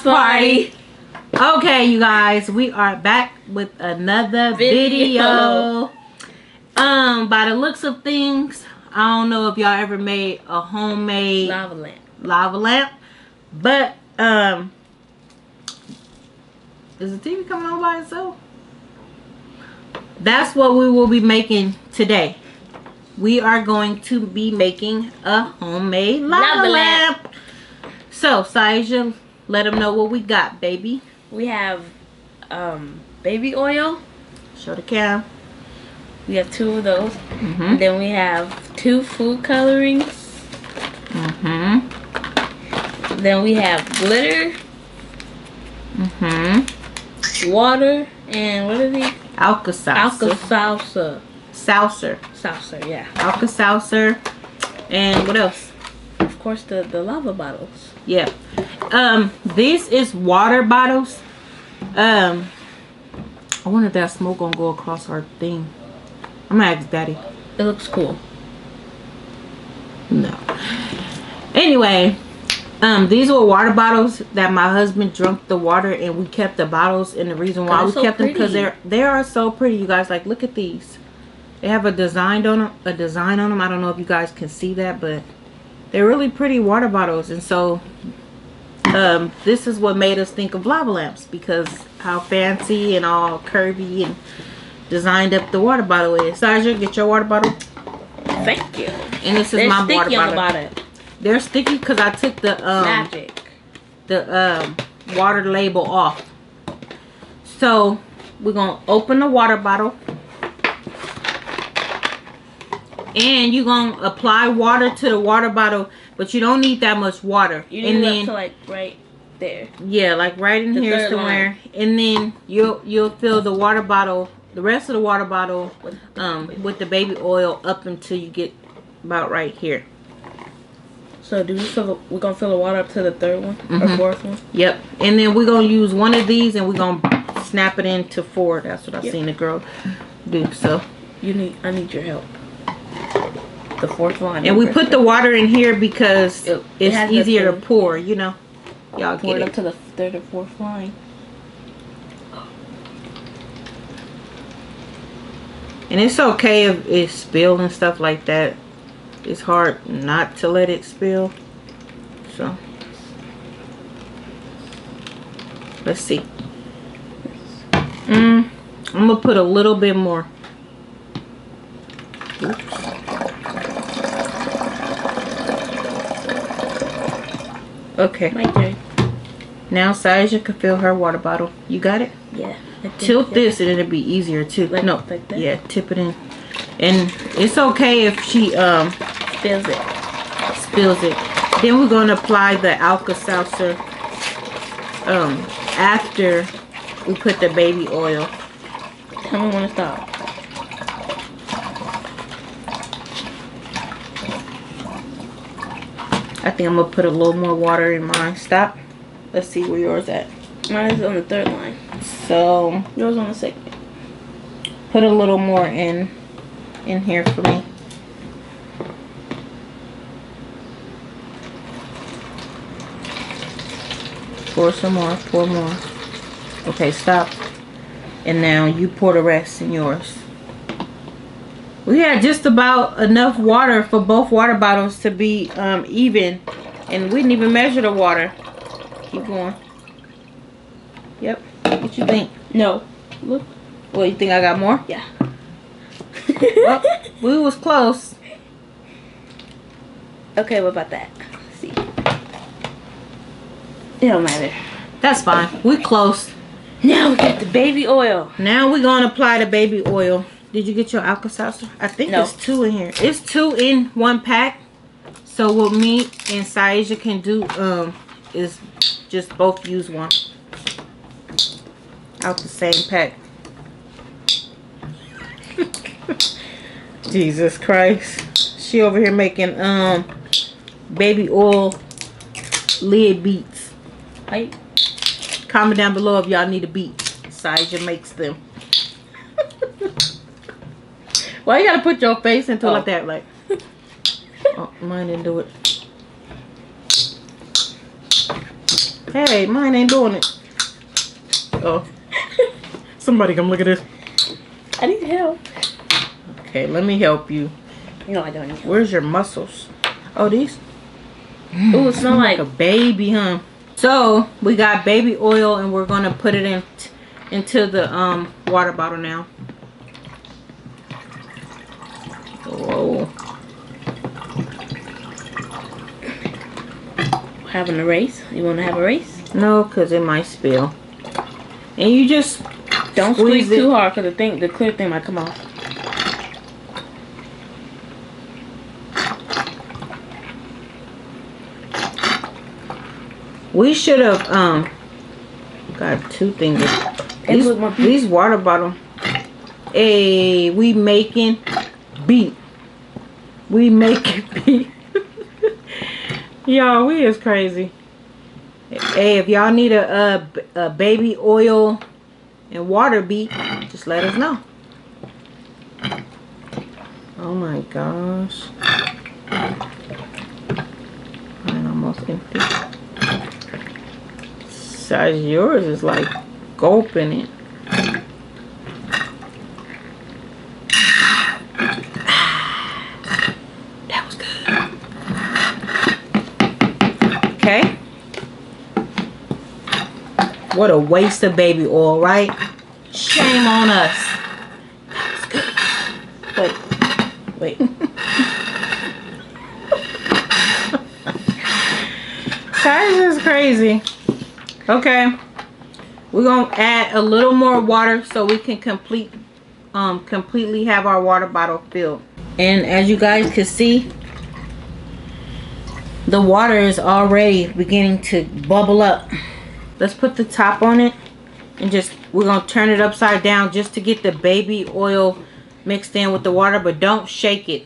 party. Okay, you guys, we are back with another video. By the looks of things, I don't know if y'all ever made a homemade lava lamp, but is the TV coming on by itself? That's what we will be making today. We are going to be making a homemade lava lamp. So, Saija, let them know what we got, baby. We have baby oil. Show the cam. We have 2 of those. And then we have 2 food colorings. Then we have glitter. Water. And what are these? Alka-Seltzer. Salsa, yeah. Alka-Seltzer. And what else? Of course, the lava bottles. Yeah. This is water bottles. I wonder if that smoke gonna go across our thing. I'm gonna ask Daddy. It looks cool. No. Anyway, these were water bottles that my husband drank the water, and we kept the bottles. And the reason why we kept them because they are so pretty, you guys. Like, look at these. They have a design on them. I don't know if you guys can see that, but they're really pretty water bottles. And so this is what made us think of lava lamps, because how fancy and all curvy and designed up the water bottle is. Saja, get your water bottle. Thank you. And this is my water bottle. They're sticky because I took the water label off. So we're gonna open the water bottle, and you're gonna apply water to the water bottle, but you don't need that much water. You need it up to like right there. Yeah, like right in here somewhere. And then you'll fill the water bottle, the rest of the water bottle, with the baby oil up until you get about right here. So do we we're gonna fill the water up to the 3rd one or 4th one? Yep. And then we're gonna use one of these and we're gonna snap it into 4. That's what I've seen the girl do. So I need your help. The 4th one. And we put the water in here because it's easier to pour, you know. Y'all pour it up to the 3rd or 4th line. And it's okay if it spills and stuff like that. It's hard not to let it spill. So let's see. I'm gonna put a little bit more. Oops. Okay. My turn. Now Saija can fill her water bottle. You got it? Yeah. Tilt this and it'll be easier too. Like that? Yeah, tip it in. And it's okay if she spills it. Then we're gonna apply the Alka-Seltzer after we put the baby oil. Tell me when to stop. I think I'm gonna put a little more water in mine. Stop. Let's see where yours at. Mine is on the 3rd line. So yours on the 2nd. Put a little more in here for me. Pour some more. Pour more. Okay, stop. And now you pour the rest in yours. We had just about enough water for both water bottles to be even, and we didn't even measure the water. Keep going. Yep. What you think? No. Look. What, you think I got more? Yeah. Well, we was close. Okay, what about that? Let's see. It don't matter. That's fine. We close. Now we got the baby oil. Now we're gonna apply the baby oil. Did you get your Alka-Seltzer? I think it's 2 in here. It's 2 in 1 pack. So what me and Saija can do is just both use one out the same pack. Jesus Christ. She over here making baby oil lid beats. Right. Comment down below if y'all need a beat. Saija makes them. Why you gotta put your face into it like that? Like, oh, mine didn't do it. Hey, mine ain't doing it. Oh. Somebody come look at this. I need help. Okay, let me help you. No, I don't need help. Where's your muscles? Oh, these? Ooh, it smells like a baby, huh? So, we got baby oil and we're going to put it into the water bottle now. Whoa. Having a race? You want to have a race? No, because it might spill. And you just don't squeeze too hard because the clear thing might come off. We should have got 2 things. These water bottle. Hey, we making beat. We making beat. Y'all, we is crazy. Hey, if y'all need a baby oil and water beat, just let us know. Oh my gosh. Mine almost empty. Size yours is like gulping it. That was good. Okay. What a waste of baby oil, right? Shame on us. That was good. Wait. Guys, is crazy. Okay. We're going to add a little more water so we can completely have our water bottle filled. And as you guys can see, the water is already beginning to bubble up. Let's put the top on it and we're going to turn it upside down just to get the baby oil mixed in with the water, but don't shake it.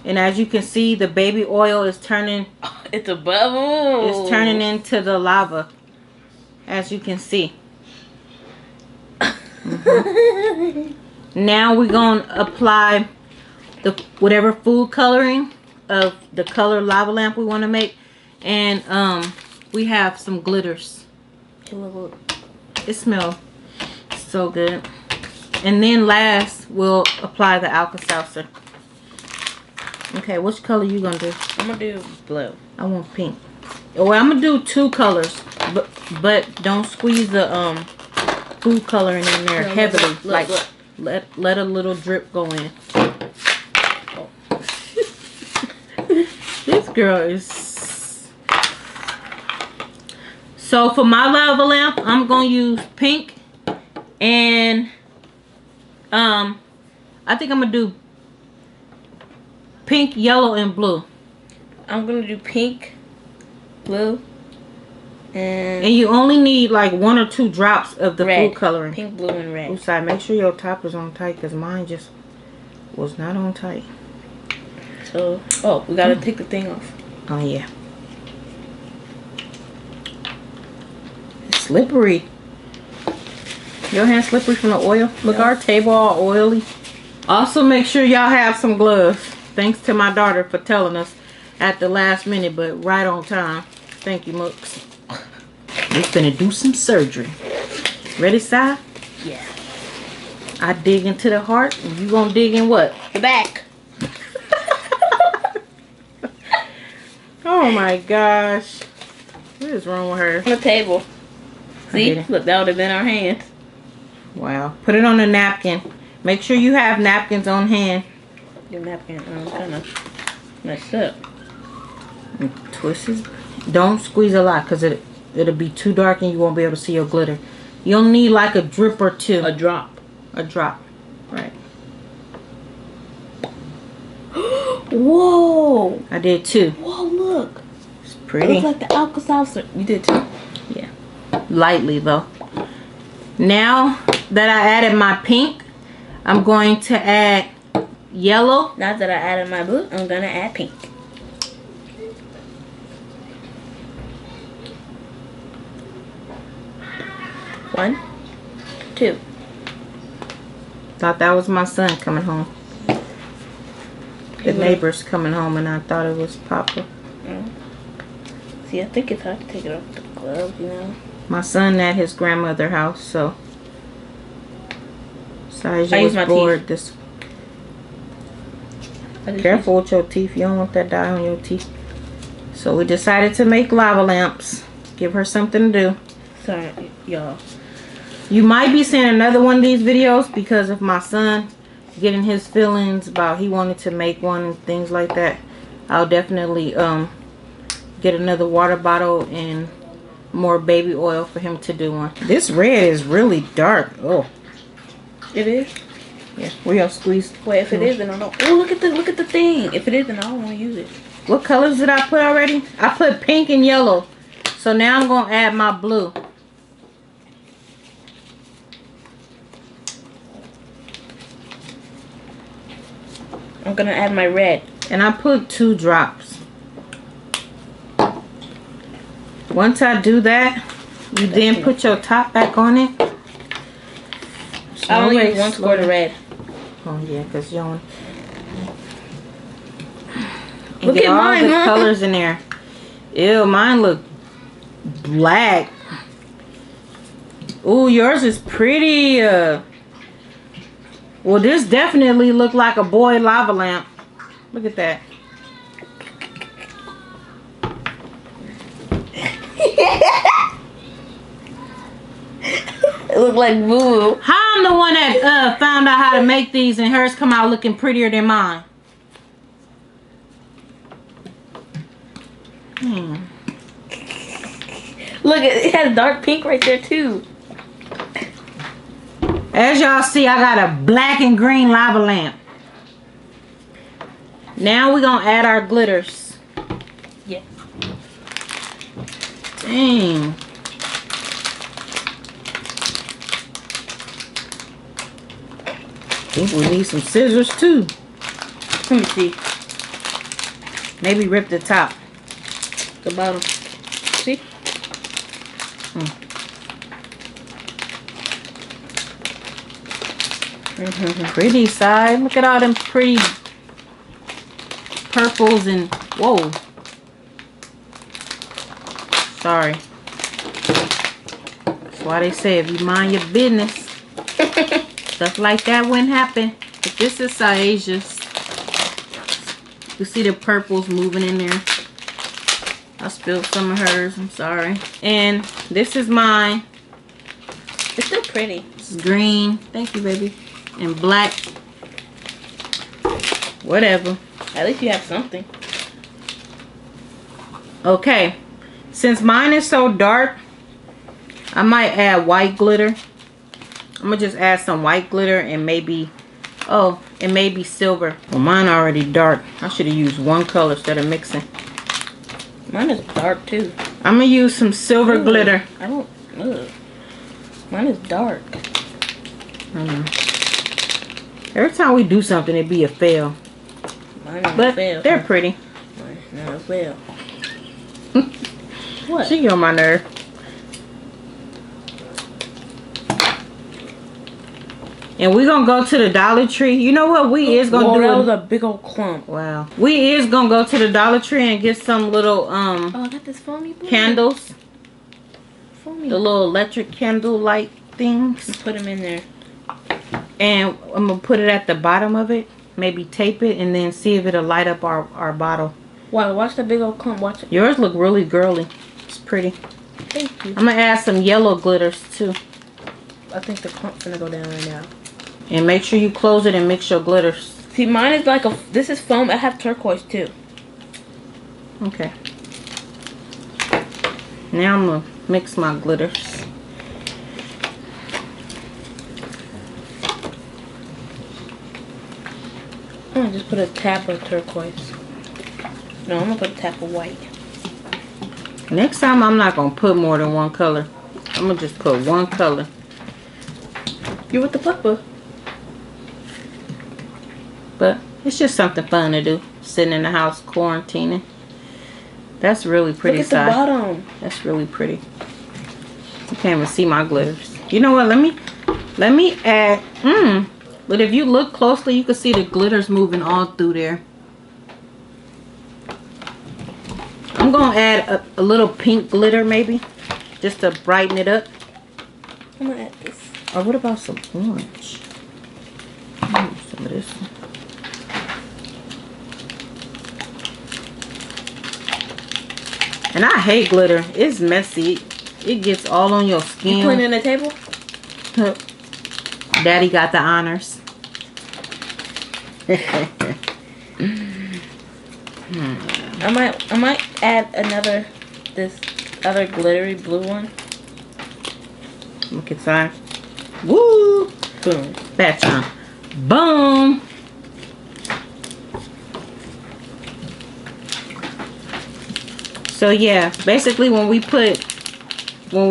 And as you can see, the baby oil is turning. It's a bubble. It's turning into the lava, as you can see. Now we're going to apply whatever food coloring of the color lava lamp we want to make. And we have some glitters. It smells so good. And then last, we'll apply the Alka-Seltzer. Okay, which color you gonna do? I'm gonna do blue. I want pink. Well, I'm gonna do 2 colors, but don't squeeze the food coloring in there heavily. Look. Let a little drip go in. Oh. This girl is. So for my lava lamp, I'm gonna use pink, and I think I'm gonna do pink, yellow, and blue. I'm gonna do pink, blue, and you only need like 1 or 2 drops of the red. Food coloring. Pink, blue, and red. Oops, make sure your top is on tight because mine just was not on tight. So, oh, we gotta take the thing off. Oh yeah. It's slippery. Your hand slippery from the oil. Look, our table all oily. Also, make sure y'all have some gloves. Thanks to my daughter for telling us at the last minute, but right on time. Thank you, Mooks. We're finna do some surgery. Ready, Si? Yeah. I dig into the heart, and you gonna dig in what? The back. Oh my gosh. What is wrong with her? On the table. See? Look, that would have been our hands. Wow. Put it on a napkin. Make sure you have napkins on hand. Your napkin, I'm kind of messed up. And twist it. Don't squeeze a lot because it'll be too dark and you won't be able to see your glitter. You'll need like a drip or 2. A drop. A drop. Right. Whoa. I did 2. Whoa, look. It's pretty. It looks like the Alka-Seltzer. You did 2? Yeah. Lightly though. Now that I added my pink, I'm going to add yellow. Now that I added my blue, I'm gonna add pink. One, 2. Thought that was my son coming home. The neighbor's coming home and I thought it was Papa. See, I think it's hard to take it off the glove, you know. My son at his grandmother's house, so Saija I use was my bored. teeth. Careful with your teeth. You don't want that dye on your teeth. So we decided to make lava lamps. Give her something to do. Sorry, y'all. You might be seeing another one of these videos because of my son getting his feelings about he wanted to make one and things like that. I'll definitely get another water bottle and more baby oil for him to do one. This red is really dark. Oh, it is. Yeah, we have squeezed. Wait, if it is, then I don't. Oh, look at the thing. If it is, then I don't want to use it. What colors did I put already? I put pink and yellow. So now I'm gonna add my blue. I'm gonna add my red. And I put 2 drops. Once I do that, you then put your top back on it. I only use 1 squirt of red. Oh yeah, because you don't. Look at all mine, the huh? colors in there. Ew, mine look black. Ooh, yours is pretty. Well, this definitely look like a boy lava lamp. Look at that. It looked like boo. How I'm the one that found out how to make these and hers come out looking prettier than mine? Look, it has dark pink right there too. As y'all see, I got a black and green lava lamp. Now we're gonna add our glitters. Yeah. Dang. I think we need some scissors too. Let me see. Maybe rip the top. The bottom. See? Pretty side. Look at all them pretty purples and whoa. Sorry. That's why they say if you mind your business, stuff like that wouldn't happen. But this is Saija's. You see the purples moving in there. I spilled some of hers. I'm sorry. And this is mine. It's still pretty. It's green. Thank you, baby. And black. Whatever. At least you have something. Okay. Since mine is so dark, I might add white glitter. I'm going to just add some white glitter and maybe... Oh, and maybe silver. Well, mine already dark. I should have used one color instead of mixing. Mine is dark too. I'm going to use some silver glitter. I don't... Ugh. Mine is dark. I know. Every time we do something, it be a fail. Mine is But a fail. they're pretty. Mine is not a fail. What? She get on my nerve. And we're going to go to the Dollar Tree. You know what? We is going to do that was a big old clump. Wow. We is going to go to the Dollar Tree and get some little Oh, I got this foamy blue. candles. Foamy. The little electric candle light things. Put them in there. And I'm going to put it at the bottom of it. Maybe tape it and then see if it'll light up our bottle. Wow, watch the big old clump. Watch it. Yours look really girly. It's pretty. Thank you. I'm going to add some yellow glitters too. I think the clump's gonna go down right now. And make sure you close it and mix your glitters. See, mine is like a... This is foam. I have turquoise too. Okay. Now I'm going to mix my glitters. I'm gonna just put a tap of turquoise. No, I'm gonna put a tap of white. Next time I'm not going to put more than one color. I'm going to just put one color. You with the puppa? But it's just something fun to do. Sitting in the house quarantining. That's really pretty. Look at the bottom. That's really pretty. You can't even see my glitters. You know what? Let me add. But if you look closely, you can see the glitters moving all through there. I'm gonna gonna add a little pink glitter maybe, just to brighten it up. I'm gonna add this. Or what about some orange? Some of this. And I hate glitter. It's messy. It gets all on your skin. You cleaning the table? Daddy got the honors. I might add this other glittery blue one. Look inside. Woo! Boom. Bad time. Boom! So yeah, basically when we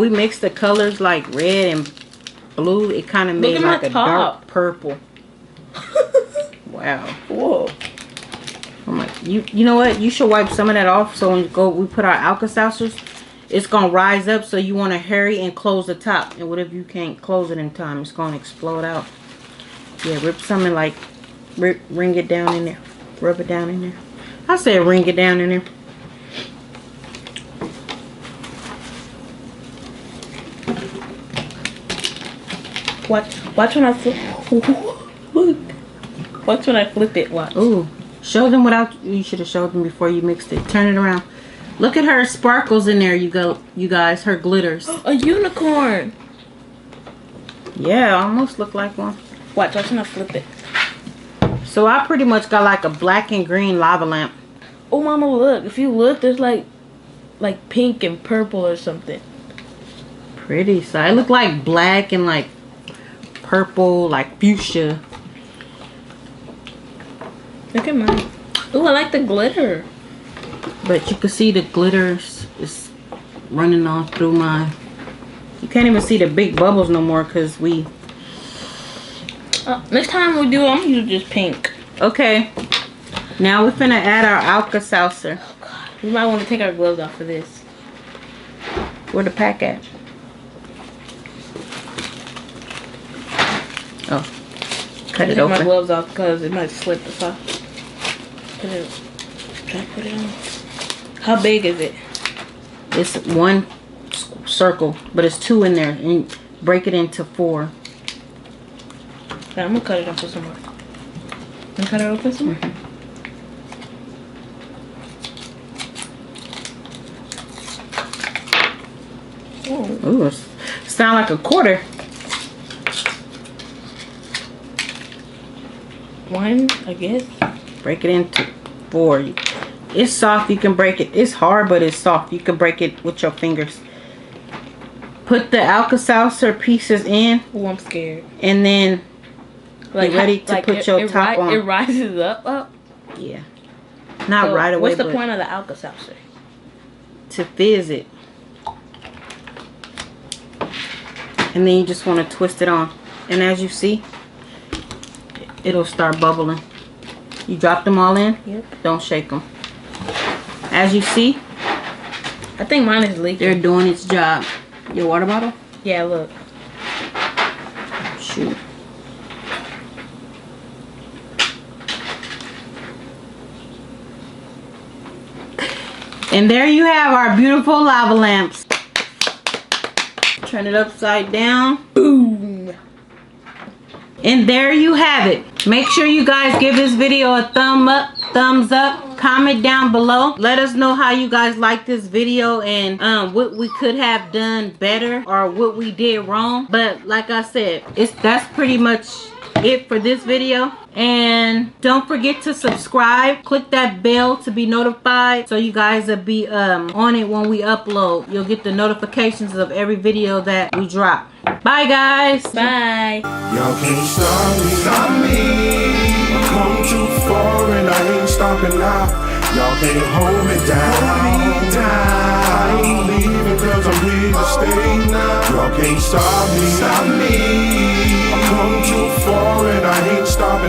mix the colors like red and blue, it kind of made like a dark purple. Wow. Whoa. I'm like, you know what? You should wipe some of that off. So when we put our Alka-Seltzers, it's gonna rise up. So you want to hurry and close the top. And what if you can't close it in time? It's gonna explode out. Yeah, rip some and like ring it down in there. Rub it down in there. I said ring it down in there. Watch when I flip. Look. Watch when I flip it. Watch. Ooh. Show them without. You should have showed them before you mixed it. Turn it around. Look at her sparkles in there. You guys. Her glitters. A unicorn. Yeah, almost look like one. Watch when I flip it. So I pretty much got like a black and green lava lamp. Oh, mama, look. If you look, there's like pink and purple or something. Pretty. So it looked like black and like purple, like fuchsia. Look at mine. Ooh, I like the glitter. But you can see the glitters is running on through mine. You can't even see the big bubbles no more because we... next time we do it, I'm going to use just pink. Okay. Now we're finna add our Alka-Seltzer. Oh, God. We might want to take our gloves off for this. Where the pack at? Oh. Cut it open. Take my gloves off because it might slip if I put it. Try to put it on. How big is it? It's one circle, but it's two in there, and break it into 4. Okay, I'm gonna cut it open some more. And cut it open some more. Ooh, sound like a quarter. One, I guess. Break it into 4. It's soft. You can break it. It's hard, but it's soft. You can break it with your fingers. Put the Alka-Seltzer pieces in. Oh, I'm scared. And then get ready to put your top on. It rises up. Yeah. Not so right away. What's the point of the Alka-Seltzer? To fizz it. And then you just want to twist it on. And as you see, it'll start bubbling. You drop them all in. Yep. Don't shake them. As you see, I think mine is leaking. They're doing its job. Your water bottle? Yeah, look. Shoot. And there you have our beautiful lava lamps. Turn it upside down. Boom. And there you have it. Make sure you guys give this video a thumbs up. Comment down below. Let us know how you guys like this video and what we could have done better or what we did wrong. But like I said, that's pretty much it for this video. And don't forget to subscribe. Click that bell to be notified so you guys will be on it when we upload. You'll get the notifications of every video that we drop. Bye guys. Bye. Y'all can't stop me. I've come too far and I ain't stopping now. Y'all can't hold me down. I ain't leaving cause I'm here to stay. Y'all can't stop me. I've come too far and I ain't stopping